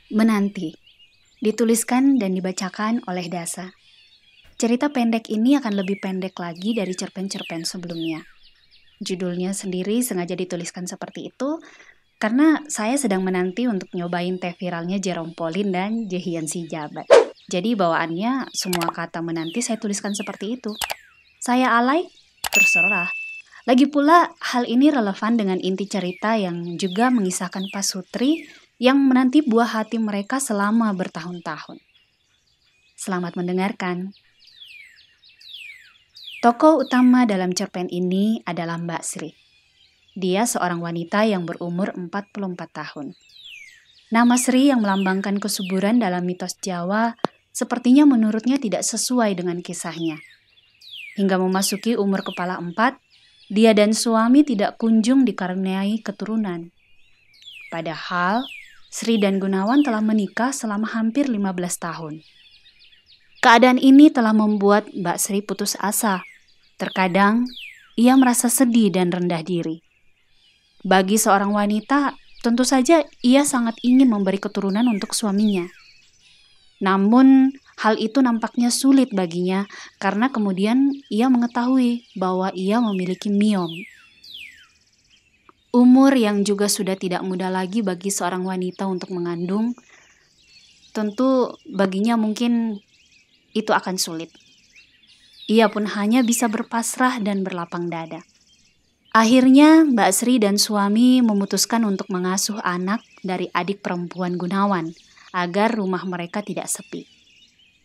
Menanti, dituliskan dan dibacakan oleh Dasa. Cerita pendek ini akan lebih pendek lagi dari cerpen-cerpen sebelumnya. Judulnya sendiri sengaja dituliskan seperti itu karena saya sedang menanti untuk nyobain teh viralnya Jerome Pauline dan Jehian Sijabat. Jadi bawaannya semua kata menanti saya tuliskan seperti itu. Saya alay, terserah. Lagi pula hal ini relevan dengan inti cerita yang juga mengisahkan pasutri yang menanti buah hati mereka selama bertahun-tahun. Selamat mendengarkan. Tokoh utama dalam cerpen ini adalah Mbak Sri. Dia seorang wanita yang berumur 44 tahun. Nama Sri yang melambangkan kesuburan dalam mitos Jawa sepertinya menurutnya tidak sesuai dengan kisahnya. Hingga memasuki umur kepala 4, dia dan suami tidak kunjung dikaruniai keturunan. Padahal, Sri dan Gunawan telah menikah selama hampir 15 tahun. Keadaan ini telah membuat Mbak Sri putus asa. Terkadang, ia merasa sedih dan rendah diri. Bagi seorang wanita, tentu saja ia sangat ingin memberi keturunan untuk suaminya. Namun, hal itu nampaknya sulit baginya karena kemudian ia mengetahui bahwa ia memiliki miom. Umur yang juga sudah tidak muda lagi bagi seorang wanita untuk mengandung, tentu baginya mungkin itu akan sulit. Ia pun hanya bisa berpasrah dan berlapang dada. Akhirnya Mbak Sri dan suami memutuskan untuk mengasuh anak dari adik perempuan Gunawan agar rumah mereka tidak sepi.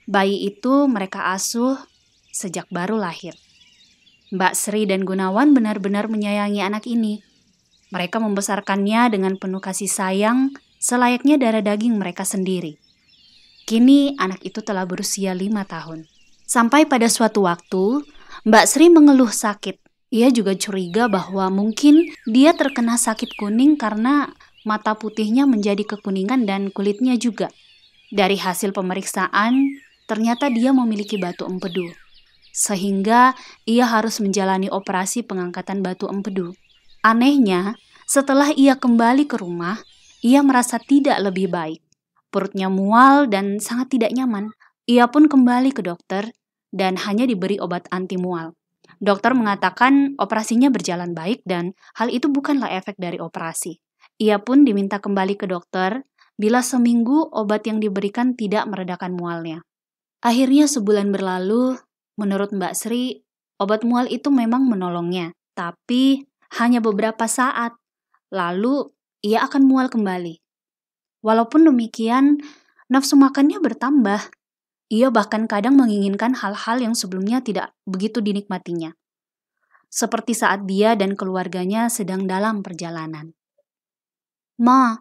Bayi itu mereka asuh sejak baru lahir. Mbak Sri dan Gunawan benar-benar menyayangi anak ini. Mereka membesarkannya dengan penuh kasih sayang selayaknya darah daging mereka sendiri. Kini anak itu telah berusia 5 tahun. Sampai pada suatu waktu, Mbak Sri mengeluh sakit. Ia juga curiga bahwa mungkin dia terkena sakit kuning karena mata putihnya menjadi kekuningan dan kulitnya juga. Dari hasil pemeriksaan, ternyata dia memiliki batu empedu. Sehingga ia harus menjalani operasi pengangkatan batu empedu. Anehnya, setelah ia kembali ke rumah, ia merasa tidak lebih baik. Perutnya mual dan sangat tidak nyaman. Ia pun kembali ke dokter dan hanya diberi obat anti mual. Dokter mengatakan operasinya berjalan baik dan hal itu bukanlah efek dari operasi. Ia pun diminta kembali ke dokter bila seminggu obat yang diberikan tidak meredakan mualnya. Akhirnya sebulan berlalu, menurut Mbak Sri, obat mual itu memang menolongnya, tapi hanya beberapa saat. Lalu ia akan mual kembali. Walaupun demikian, nafsu makannya bertambah. Ia bahkan kadang menginginkan hal-hal yang sebelumnya tidak begitu dinikmatinya. Seperti saat dia dan keluarganya sedang dalam perjalanan. "Ma,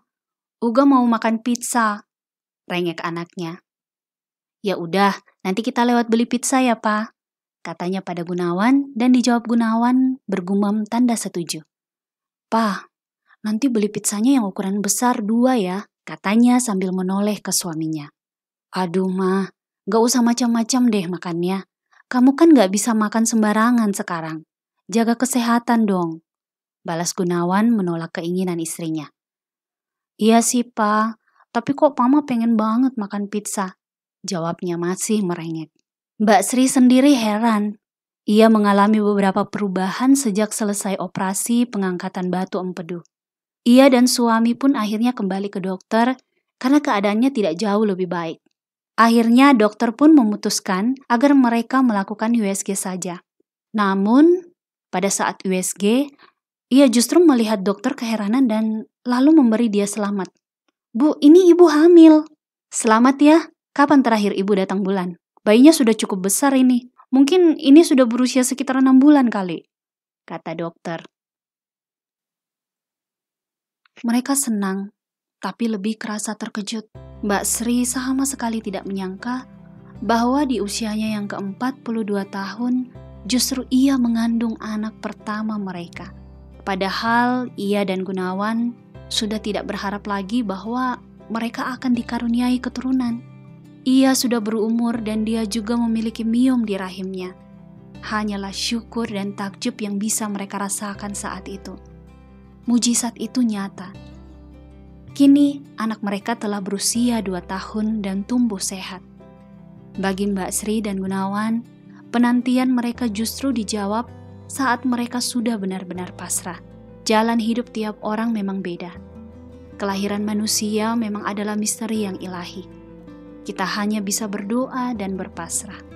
Uga mau makan pizza," rengek anaknya. "Ya udah, nanti kita lewat beli pizza ya, Pa," katanya pada Gunawan dan dijawab Gunawan bergumam tanda setuju. "Pa, nanti beli pizzanya yang ukuran besar 2 ya," katanya sambil menoleh ke suaminya. "Aduh Ma, gak usah macam-macam deh makannya. Kamu kan gak bisa makan sembarangan sekarang. Jaga kesehatan dong," balas Gunawan menolak keinginan istrinya. "Iya sih Pa, tapi kok Mama pengen banget makan pizza," jawabnya masih merengek. Mbak Sri sendiri heran. Ia mengalami beberapa perubahan sejak selesai operasi pengangkatan batu empedu. Ia dan suami pun akhirnya kembali ke dokter karena keadaannya tidak jauh lebih baik. Akhirnya dokter pun memutuskan agar mereka melakukan USG saja. Namun, pada saat USG, ia justru melihat dokter keheranan dan lalu memberi dia selamat. "Bu, ini ibu hamil." "Selamat ya, kapan terakhir ibu datang bulan? Bayinya sudah cukup besar ini. Mungkin ini sudah berusia sekitar 6 bulan kali," kata dokter. Mereka senang, tapi lebih kerasa terkejut. Mbak Sri sama sekali tidak menyangka bahwa di usianya yang ke-42 tahun, justru ia mengandung anak pertama mereka. Padahal ia dan Gunawan sudah tidak berharap lagi bahwa mereka akan dikaruniai keturunan. Ia sudah berumur dan dia juga memiliki miom di rahimnya. Hanyalah syukur dan takjub yang bisa mereka rasakan saat itu. Mujizat itu nyata. Kini anak mereka telah berusia 2 tahun dan tumbuh sehat. Bagi Mbak Sri dan Gunawan, penantian mereka justru dijawab saat mereka sudah benar-benar pasrah. Jalan hidup tiap orang memang beda. Kelahiran manusia memang adalah misteri yang ilahi. Kita hanya bisa berdoa dan berpasrah.